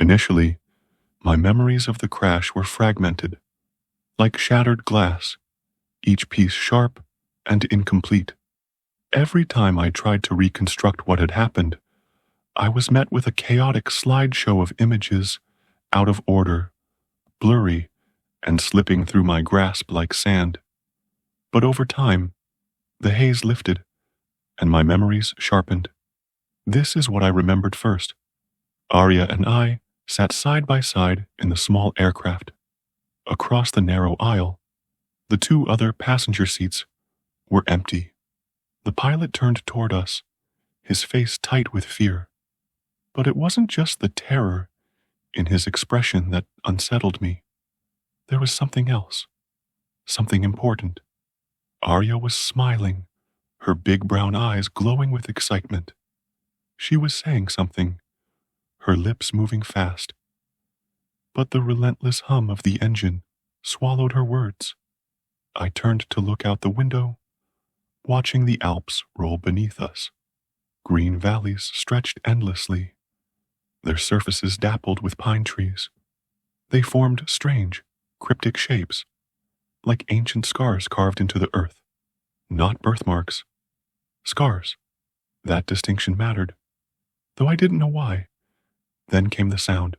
Initially, my memories of the crash were fragmented, like shattered glass, each piece sharp and incomplete. Every time I tried to reconstruct what had happened, I was met with a chaotic slideshow of images, out of order, blurry, and slipping through my grasp like sand. But over time, the haze lifted, and my memories sharpened. This is what I remembered first. Arya and I sat side by side in the small aircraft. Across the narrow aisle, the two other passenger seats were empty. The pilot turned toward us, his face tight with fear. But it wasn't just the terror in his expression that unsettled me. There was something else, something important. Arya was smiling, her big brown eyes glowing with excitement. She was saying something, her lips moving fast. But the relentless hum of the engine swallowed her words. I turned to look out the window, watching the Alps roll beneath us. Green valleys stretched endlessly, their surfaces dappled with pine trees. They formed strange, cryptic shapes, like ancient scars carved into the earth. Not birthmarks. Scars. That distinction mattered, though I didn't know why. Then came the sound.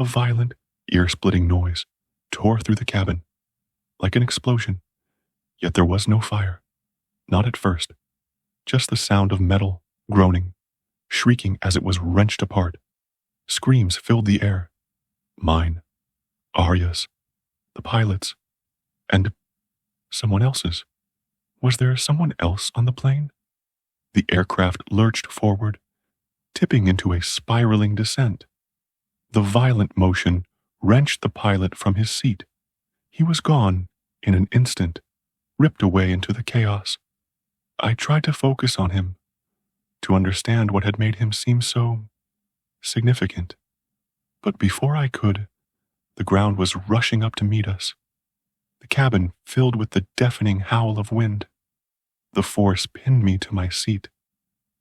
A violent, ear-splitting noise tore through the cabin, like an explosion. Yet there was no fire. Not at first. Just the sound of metal groaning, shrieking as it was wrenched apart. Screams filled the air. Mine, Arya's, the pilot's, and someone else's. Was there someone else on the plane? The aircraft lurched forward, tipping into a spiraling descent. The violent motion wrenched the pilot from his seat. He was gone in an instant, ripped away into the chaos. I tried to focus on him, to understand what had made him seem so significant. But before I could, the ground was rushing up to meet us. The cabin filled with the deafening howl of wind. The force pinned me to my seat,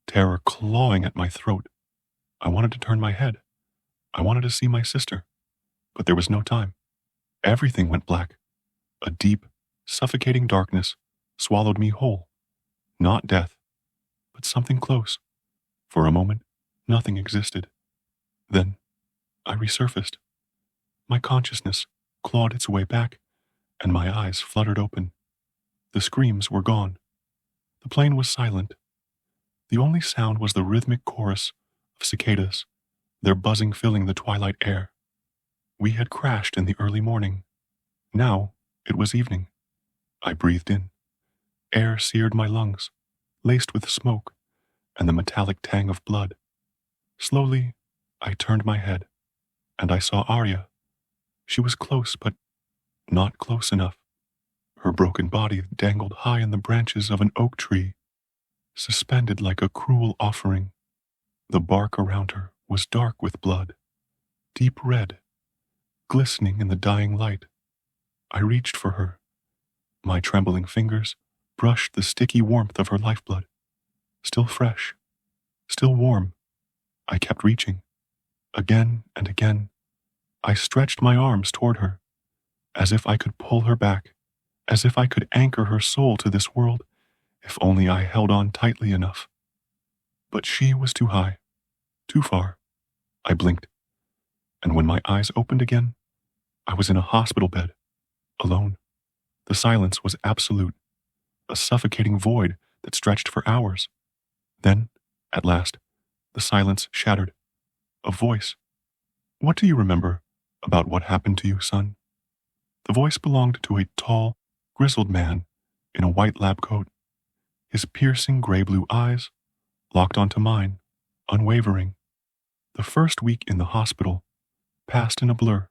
terror clawing at my throat. I wanted to turn my head. I wanted to see my sister, but there was no time. Everything went black. A deep, suffocating darkness swallowed me whole. Not death, but something close. For a moment, nothing existed. Then, I resurfaced. My consciousness clawed its way back, and my eyes fluttered open. The screams were gone. The plane was silent. The only sound was the rhythmic chorus of cicadas, their buzzing filling the twilight air. We had crashed in the early morning. Now, it was evening. I breathed in. Air seared my lungs, laced with smoke and the metallic tang of blood. Slowly, I turned my head, and I saw Arya. She was close, but not close enough. Her broken body dangled high in the branches of an oak tree, suspended like a cruel offering. The bark around her was dark with blood, deep red, glistening in the dying light. I reached for her. My trembling fingers brushed the sticky warmth of her lifeblood. Still fresh, still warm. I kept reaching. Again and again, I stretched my arms toward her, as if I could pull her back, as if I could anchor her soul to this world, if only I held on tightly enough. But she was too high, too far. I blinked, and when my eyes opened again, I was in a hospital bed, alone. The silence was absolute, a suffocating void that stretched for hours. Then, at last, the silence shattered. A voice. "What do you remember about what happened to you, son?" The voice belonged to a tall, grizzled man in a white lab coat. His piercing gray-blue eyes locked onto mine, unwavering. The first week in the hospital passed in a blur.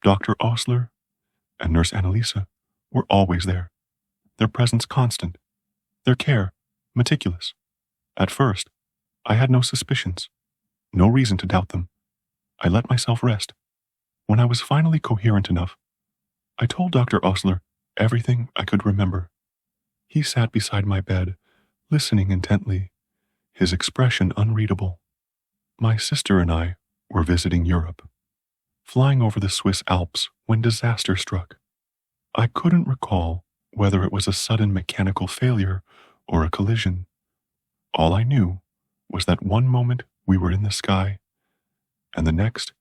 Dr. Osler and Nurse Annalisa were always there, their presence constant, their care meticulous. At first, I had no suspicions, no reason to doubt them. I let myself rest. When I was finally coherent enough, I told Dr. Osler everything I could remember. He sat beside my bed, listening intently, his expression unreadable. My sister and I were visiting Europe, flying over the Swiss Alps when disaster struck. I couldn't recall whether it was a sudden mechanical failure or a collision. All I knew was that one moment we were in the sky, and the next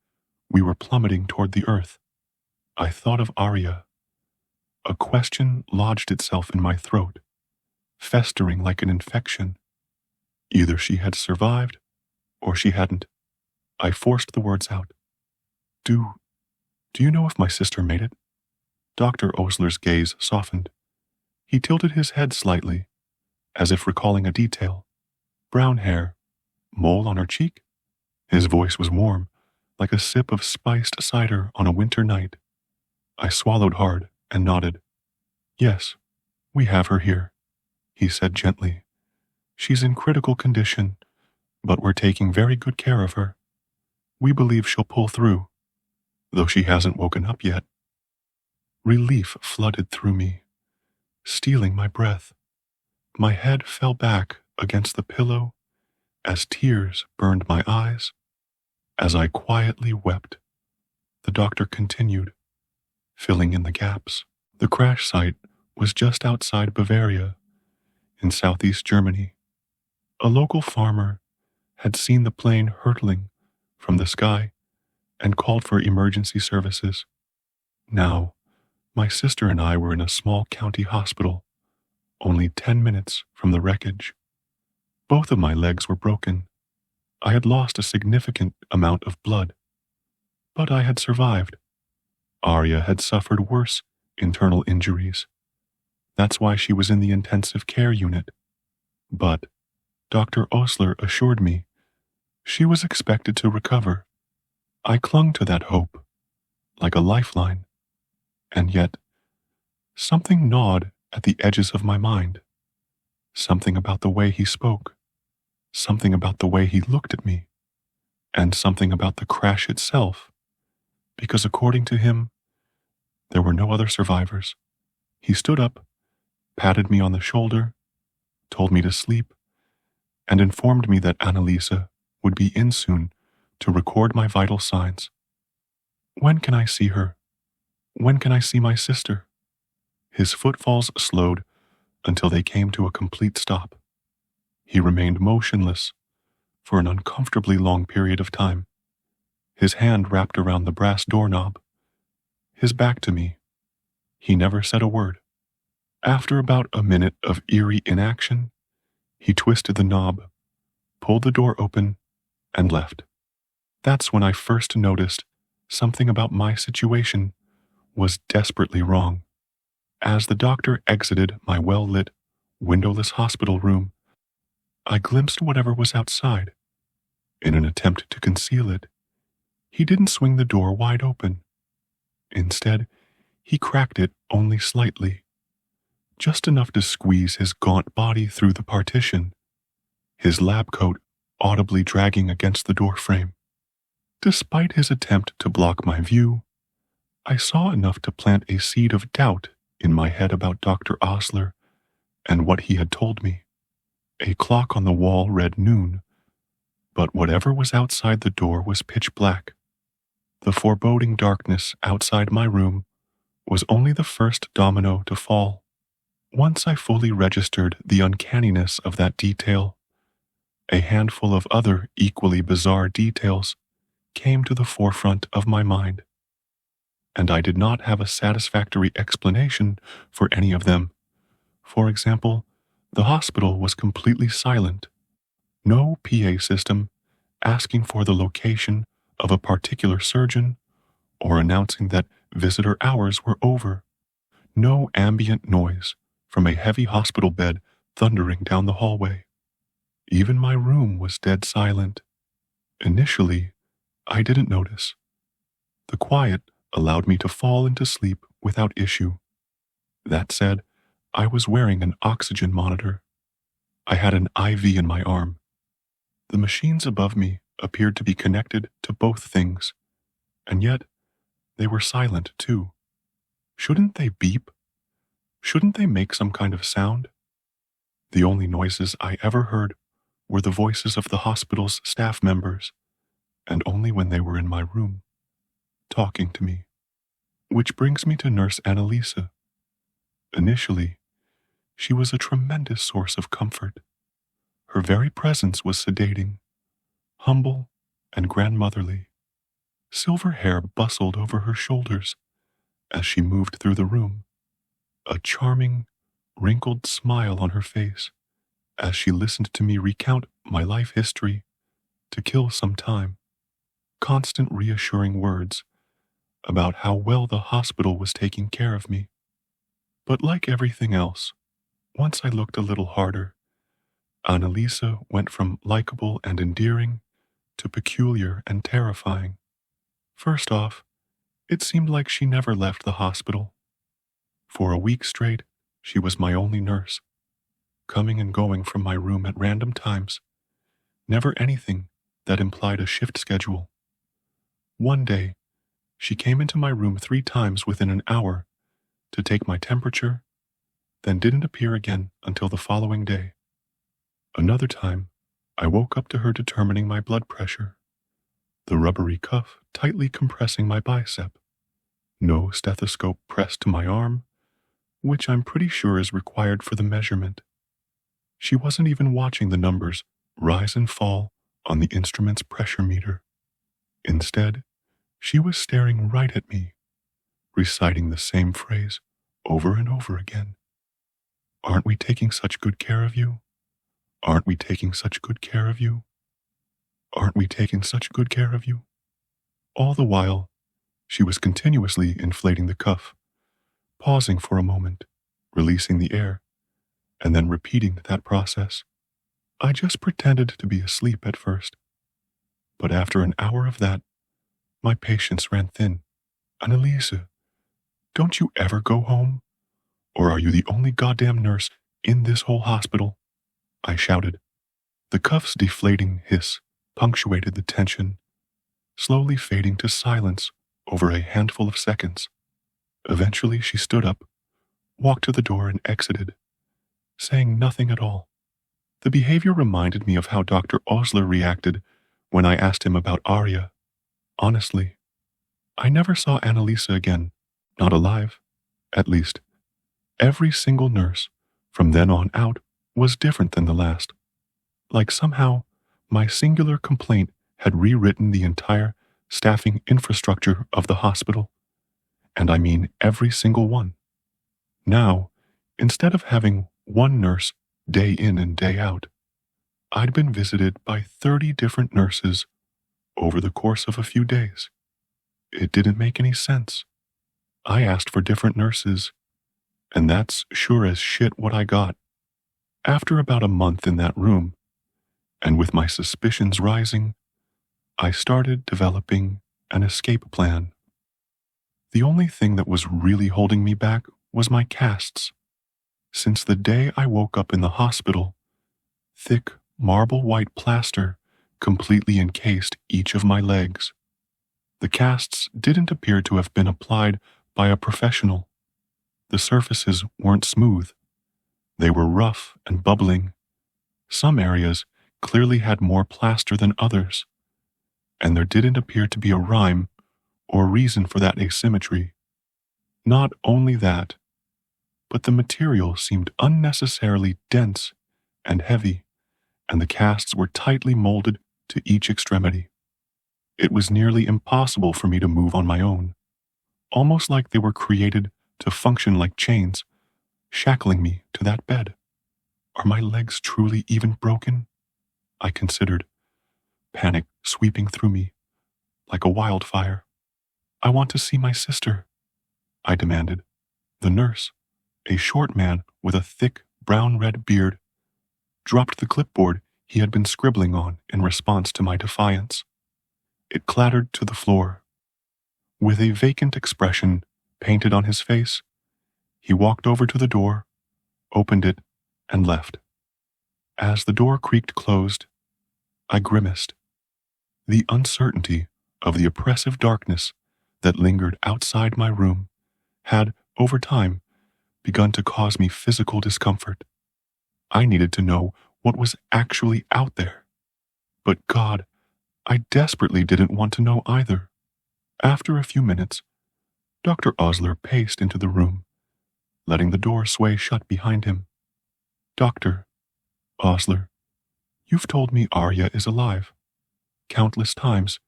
we were plummeting toward the earth. I thought of Arya. A question lodged itself in my throat, festering like an infection. Either she had survived, or she hadn't. I forced the words out. Do you know if my sister made it? Dr. Osler's gaze softened. He tilted his head slightly, as if recalling a detail. Brown hair, mole on her cheek. His voice was warm, like a sip of spiced cider on a winter night. I swallowed hard and nodded. Yes, we have her here, he said gently. She's in critical condition, but we're taking very good care of her. We believe she'll pull through, though she hasn't woken up yet. Relief flooded through me, stealing my breath. My head fell back against the pillow as tears burned my eyes. As I quietly wept, the doctor continued, filling in the gaps. The crash site was just outside Bavaria, in southeast Germany. A local farmer had seen the plane hurtling from the sky and called for emergency services. Now, my sister and I were in a small county hospital, only 10 minutes from the wreckage. Both of my legs were broken. I had lost a significant amount of blood, but I had survived. Arya had suffered worse internal injuries. That's why she was in the intensive care unit. But Dr. Osler assured me she was expected to recover. I clung to that hope, like a lifeline. And yet, something gnawed at the edges of my mind. Something about the way he spoke. Something about the way he looked at me. And something about the crash itself. Because according to him, there were no other survivors. He stood up, patted me on the shoulder, told me to sleep, and informed me that Annalisa would be in soon to record my vital signs. When can I see her? When can I see my sister? His footfalls slowed until they came to a complete stop. He remained motionless for an uncomfortably long period of time, his hand wrapped around the brass doorknob, his back to me. He never said a word. After about a minute of eerie inaction, he twisted the knob, pulled the door open, and left. That's when I first noticed something about my situation was desperately wrong. As the doctor exited my well-lit, windowless hospital room, I glimpsed whatever was outside. In an attempt to conceal it, he didn't swing the door wide open. Instead, he cracked it only slightly, just enough to squeeze his gaunt body through the partition, his lab coat audibly dragging against the doorframe. Despite his attempt to block my view, I saw enough to plant a seed of doubt in my head about Dr. Osler and what he had told me. A clock on the wall read noon, but whatever was outside the door was pitch black. The foreboding darkness outside my room was only the first domino to fall. Once I fully registered the uncanniness of that detail, a handful of other equally bizarre details came to the forefront of my mind, and I did not have a satisfactory explanation for any of them. For example, the hospital was completely silent. No PA system asking for the location of a particular surgeon or announcing that visitor hours were over. No ambient noise from a heavy hospital bed thundering down the hallway. Even my room was dead silent. Initially, I didn't notice. The quiet allowed me to fall into sleep without issue. That said, I was wearing an oxygen monitor. I had an IV in my arm. The machines above me appeared to be connected to both things, and yet they were silent too. Shouldn't they beep? Shouldn't they make some kind of sound? The only noises I ever heard were the voices of the hospital's staff members and only when they were in my room, talking to me. Which brings me to Nurse Annalisa. Initially, she was a tremendous source of comfort. Her very presence was sedating, humble, and grandmotherly. Silver hair bustled over her shoulders as she moved through the room, a charming, wrinkled smile on her face as she listened to me recount my life history to kill some time. Constant reassuring words about how well the hospital was taking care of me. But like everything else, once I looked a little harder, Annalisa went from likable and endearing to peculiar and terrifying. First off, it seemed like she never left the hospital. For a week straight, she was my only nurse, coming and going from my room at random times, never anything that implied a shift schedule. One day, she came into my room 3 times within an hour to take my temperature, then didn't appear again until the following day. Another time, I woke up to her determining my blood pressure, the rubbery cuff tightly compressing my bicep, no stethoscope pressed to my arm, which I'm pretty sure is required for the measurement. She wasn't even watching the numbers rise and fall on the instrument's pressure meter. Instead, she was staring right at me, reciting the same phrase over and over again. "Aren't we taking such good care of you? Aren't we taking such good care of you? Aren't we taking such good care of you?" All the while, she was continuously inflating the cuff, pausing for a moment, releasing the air, and then repeating that process. I just pretended to be asleep at first, but after an hour of that, my patience ran thin. "Annalisa, don't you ever go home? Or are you the only goddamn nurse in this whole hospital?" I shouted. The cuff's deflating hiss punctuated the tension, slowly fading to silence over a handful of seconds. Eventually she stood up, walked to the door and exited, saying nothing at all. The behavior reminded me of how Dr. Osler reacted when I asked him about Arya. Honestly, I never saw Annalisa again, not alive, at least. Every single nurse, from then on out, was different than the last. Like somehow, my singular complaint had rewritten the entire staffing infrastructure of the hospital. And I mean every single one. Now, instead of having one nurse day in and day out, I'd been visited by 30 different nurses over the course of a few days. It didn't make any sense. I asked for different nurses, and that's sure as shit what I got. After about a month in that room, and with my suspicions rising, I started developing an escape plan. The only thing that was really holding me back was my casts. Since the day I woke up in the hospital, thick marble white plaster completely encased each of my legs. The casts didn't appear to have been applied by a professional. The surfaces weren't smooth. They were rough and bubbling. Some areas clearly had more plaster than others, and there didn't appear to be a rhyme or reason for that asymmetry. Not only that, but the material seemed unnecessarily dense and heavy, and the casts were tightly molded to each extremity. It was nearly impossible for me to move on my own, almost like they were created to function like chains, shackling me to that bed. Are my legs truly even broken? I considered, panic sweeping through me like a wildfire. "I want to see my sister," I demanded. The nurse, a short man with a thick brown-red beard, dropped the clipboard he had been scribbling on in response to my defiance. It clattered to the floor. With a vacant expression painted on his face, he walked over to the door, opened it, and left. As the door creaked closed, I grimaced. The uncertainty of the oppressive darkness that lingered outside my room had, over time, begun to cause me physical discomfort. I needed to know what was actually out there. But God, I desperately didn't want to know either. After a few minutes, Dr. Osler paced into the room, letting the door sway shut behind him. Dr. Osler, you've told me Arya is alive. Countless times,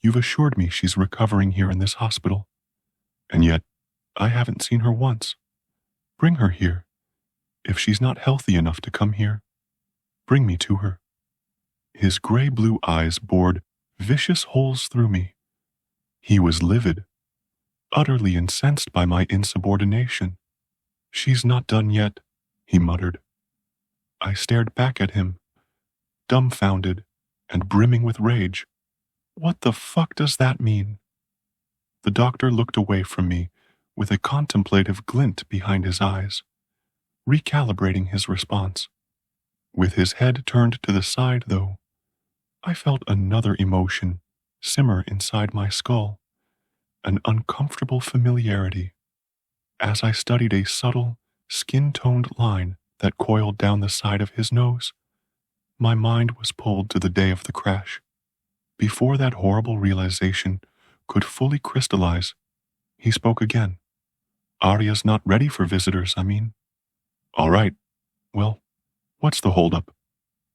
you've assured me she's recovering here in this hospital. And yet, I haven't seen her once. Bring her here. If she's not healthy enough to come here, bring me to her. His gray-blue eyes bored vicious holes through me. He was livid, utterly incensed by my insubordination. She's not done yet, he muttered. I stared back at him, dumbfounded and brimming with rage. What the fuck does that mean? The doctor looked away from me with a contemplative glint behind his eyes, recalibrating his response. With his head turned to the side, though, I felt another emotion simmer inside my skull, an uncomfortable familiarity. As I studied a subtle, skin-toned line that coiled down the side of his nose, my mind was pulled to the day of the crash. Before that horrible realization could fully crystallize, he spoke again. Arya's not ready for visitors, I mean. All right. Well, what's the holdup?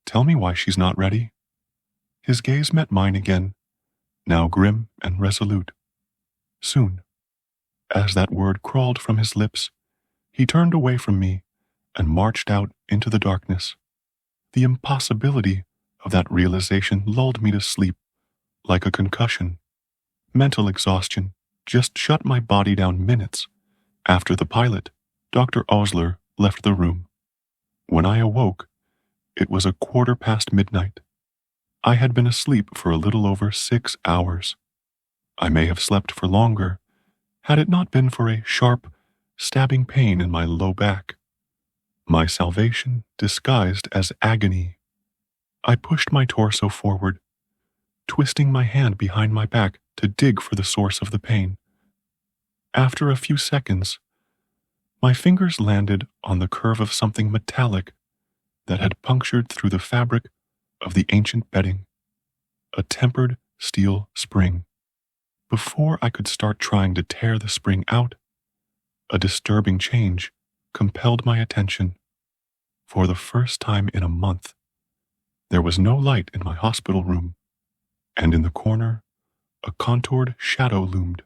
Tell me why she's not ready. His gaze met mine again, now grim and resolute. Soon. As that word crawled from his lips, he turned away from me and marched out into the darkness. The impossibility of that realization lulled me to sleep like a concussion. Mental exhaustion just shut my body down minutes after the pilot, Dr. Osler, left the room. When I awoke, it was midnight. I had been asleep for a little over 6 hours. I may have slept for longer had it not been for a sharp, stabbing pain in my low back. My salvation disguised as agony. I pushed my torso forward, twisting my hand behind my back to dig for the source of the pain. After a few seconds, my fingers landed on the curve of something metallic that had punctured through the fabric of the ancient bedding, a tempered steel spring. Before I could start trying to tear the spring out, a disturbing change compelled my attention. For the first time in a month, there was no light in my hospital room, and in the corner, a contoured shadow loomed.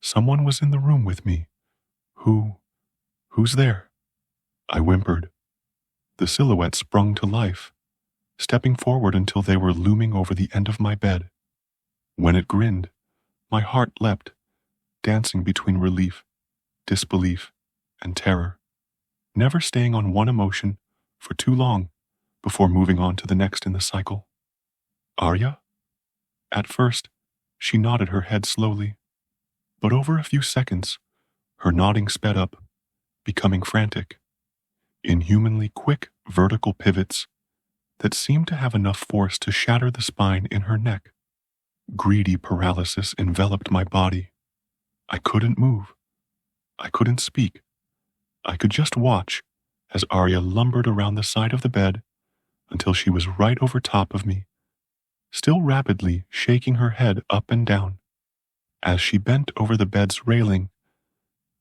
Someone was in the room with me. Who's there? I whimpered. The silhouette sprung to life, stepping forward until they were looming over the end of my bed. When it grinned, my heart leapt, dancing between relief, disbelief, and terror, never staying on one emotion for too long before moving on to the next in the cycle. Arya? At first, she nodded her head slowly, but over a few seconds, her nodding sped up, becoming frantic, inhumanly quick vertical pivots that seemed to have enough force to shatter the spine in her neck. Greedy paralysis enveloped my body. I couldn't move. I couldn't speak. I could just watch as Arya lumbered around the side of the bed until she was right over top of me, still rapidly shaking her head up and down. As she bent over the bed's railing,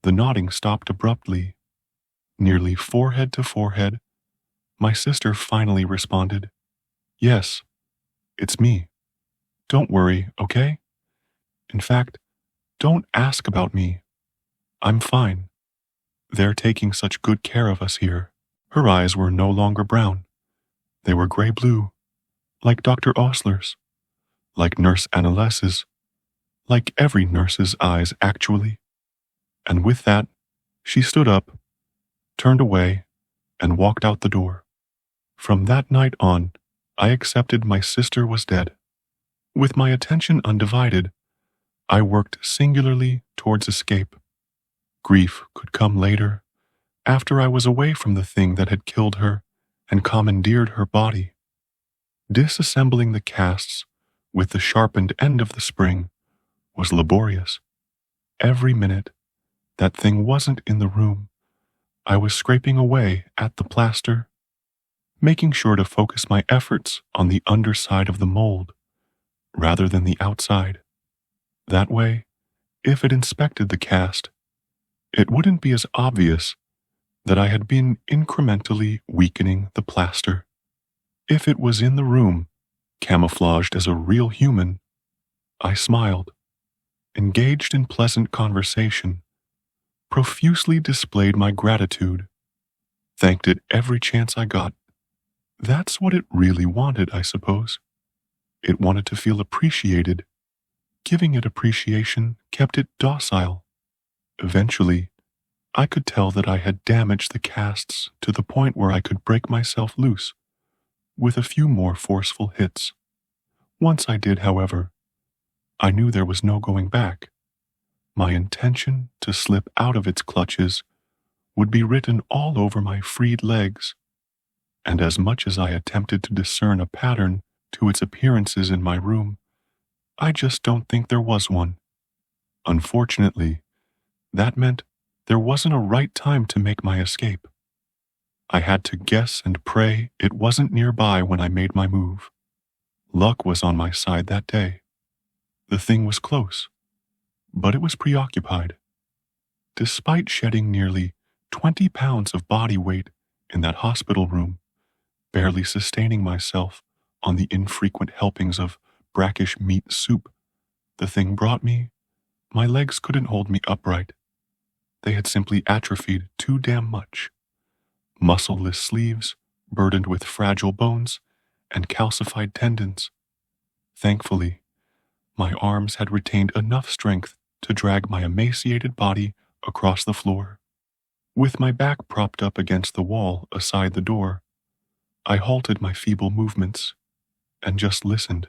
the nodding stopped abruptly. Nearly forehead to forehead, my sister finally responded, "Yes, it's me. Don't worry, okay? In fact, don't ask about me. I'm fine. They're taking such good care of us here." Her eyes were no longer brown. They were gray-blue, like Dr. Osler's, like Nurse Annales's, like every nurse's eyes, actually. And with that, she stood up, turned away, and walked out the door. From that night on, I accepted my sister was dead. With my attention undivided, I worked singularly towards escape. Grief could come later, after I was away from the thing that had killed her and commandeered her body. Disassembling the casts with the sharpened end of the spring was laborious. Every minute that thing wasn't in the room, I was scraping away at the plaster, making sure to focus my efforts on the underside of the mold, rather than the outside. That way, if it inspected the cast, it wouldn't be as obvious that I had been incrementally weakening the plaster. If it was in the room, camouflaged as a real human, I smiled, engaged in pleasant conversation, profusely displayed my gratitude, thanked it every chance I got. That's what it really wanted, I suppose. It wanted to feel appreciated. Giving it appreciation kept it docile. Eventually, I could tell that I had damaged the casts to the point where I could break myself loose with a few more forceful hits. Once I did, however, I knew there was no going back. My intention to slip out of its clutches would be written all over my freed legs, and as much as I attempted to discern a pattern to its appearances in my room, I just don't think there was one. Unfortunately, that meant there wasn't a right time to make my escape. I had to guess and pray it wasn't nearby when I made my move. Luck was on my side that day. The thing was close, but it was preoccupied. Despite shedding nearly 20 pounds of body weight in that hospital room, barely sustaining myself on the infrequent helpings of brackish meat soup the thing brought me, my legs couldn't hold me upright. They had simply atrophied too damn much. Muscleless sleeves, burdened with fragile bones and calcified tendons. Thankfully, my arms had retained enough strength to drag my emaciated body across the floor. With my back propped up against the wall aside the door, I halted my feeble movements and just listened.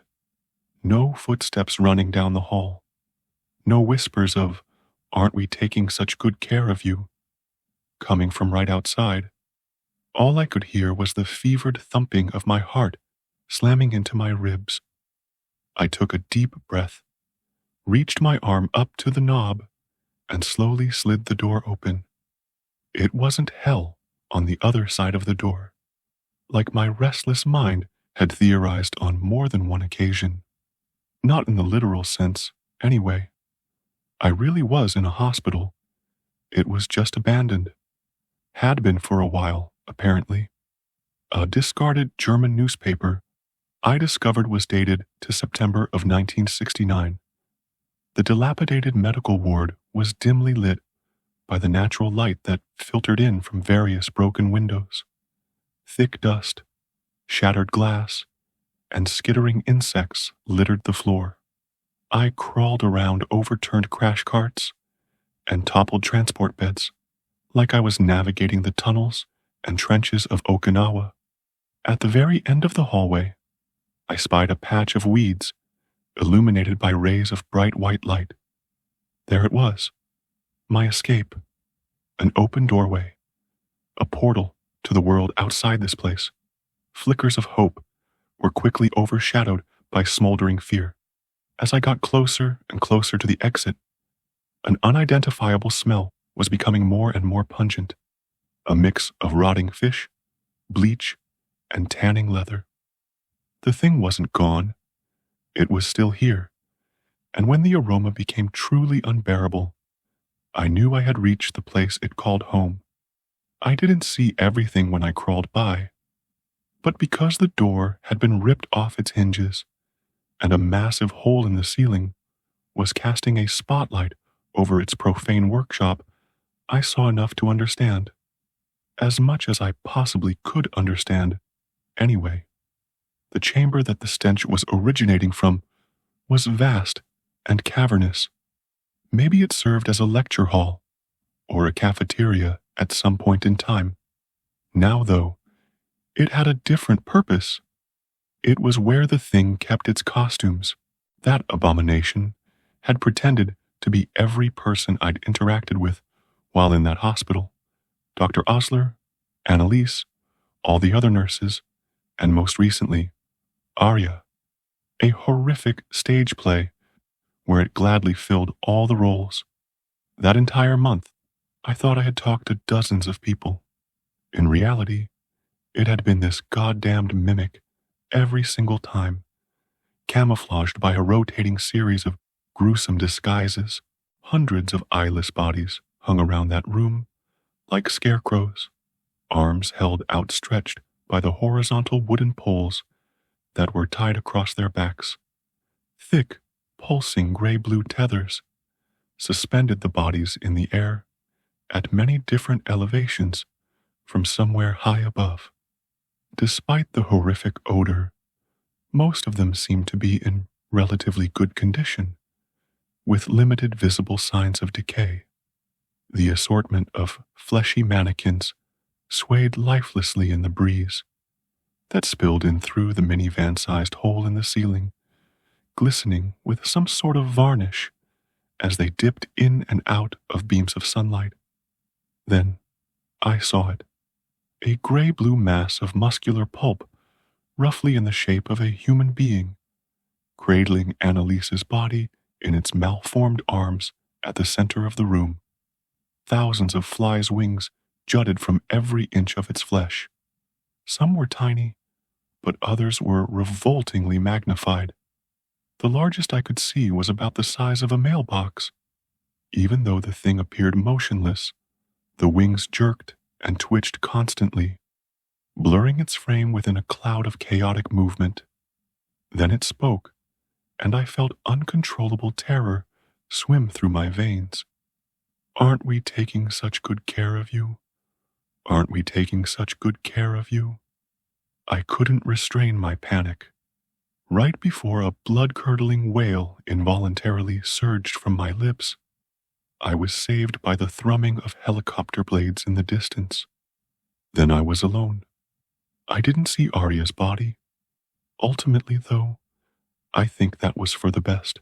No footsteps running down the hall. No whispers of, "Aren't we taking such good care of you?" coming from right outside. All I could hear was the fevered thumping of my heart slamming into my ribs. I took a deep breath, reached my arm up to the knob, and slowly slid the door open. It wasn't hell on the other side of the door, like my restless mind had theorized on more than one occasion. Not in the literal sense, anyway. I really was in a hospital. It was just abandoned. Had been for a while, apparently. A discarded German newspaper I discovered was dated to September of 1969. The dilapidated medical ward was dimly lit by the natural light that filtered in from various broken windows. Thick dust, shattered glass, and skittering insects littered the floor. I crawled around overturned crash carts and toppled transport beds, like I was navigating the tunnels and trenches of Okinawa. At the very end of the hallway, I spied a patch of weeds illuminated by rays of bright white light. There it was, my escape, an open doorway, a portal to the world outside this place. Flickers of hope were quickly overshadowed by smoldering fear. As I got closer and closer to the exit, an unidentifiable smell was becoming more and more pungent, a mix of rotting fish, bleach, and tanning leather. The thing wasn't gone. It was still here, and when the aroma became truly unbearable, I knew I had reached the place it called home. I didn't see everything when I crawled by, but because the door had been ripped off its hinges and a massive hole in the ceiling was casting a spotlight over its profane workshop, I saw enough to understand. As much as I possibly could understand, anyway. The chamber that the stench was originating from was vast and cavernous. Maybe it served as a lecture hall or a cafeteria at some point in time. Now, though, it had a different purpose. It was where the thing kept its costumes. That abomination had pretended to be every person I'd interacted with while in that hospital. Dr. Osler, Annalise, all the other nurses, and most recently, Arya. A horrific stage play where it gladly filled all the roles. That entire month, I thought I had talked to dozens of people. In reality, it had been this goddamned mimic every single time, camouflaged by a rotating series of gruesome disguises. Hundreds of eyeless bodies hung around that room like scarecrows, arms held outstretched by the horizontal wooden poles that were tied across their backs. Thick, pulsing gray-blue tethers suspended the bodies in the air at many different elevations from somewhere high above. Despite the horrific odor, most of them seemed to be in relatively good condition, with limited visible signs of decay. The assortment of fleshy mannequins swayed lifelessly in the breeze that spilled in through the minivan-sized hole in the ceiling, glistening with some sort of varnish as they dipped in and out of beams of sunlight. Then I saw it, a gray-blue mass of muscular pulp, roughly in the shape of a human being, cradling Annalise's body in its malformed arms at the center of the room. Thousands of flies' wings jutted from every inch of its flesh. Some were tiny, but others were revoltingly magnified. The largest I could see was about the size of a mailbox. Even though the thing appeared motionless, the wings jerked and twitched constantly, blurring its frame within a cloud of chaotic movement. Then it spoke, and I felt uncontrollable terror swim through my veins. "Aren't we taking such good care of you? Aren't we taking such good care of you?" I couldn't restrain my panic. Right before a blood-curdling wail involuntarily surged from my lips, I was saved by the thrumming of helicopter blades in the distance. Then I was alone. I didn't see Arya's body. Ultimately, though, I think that was for the best.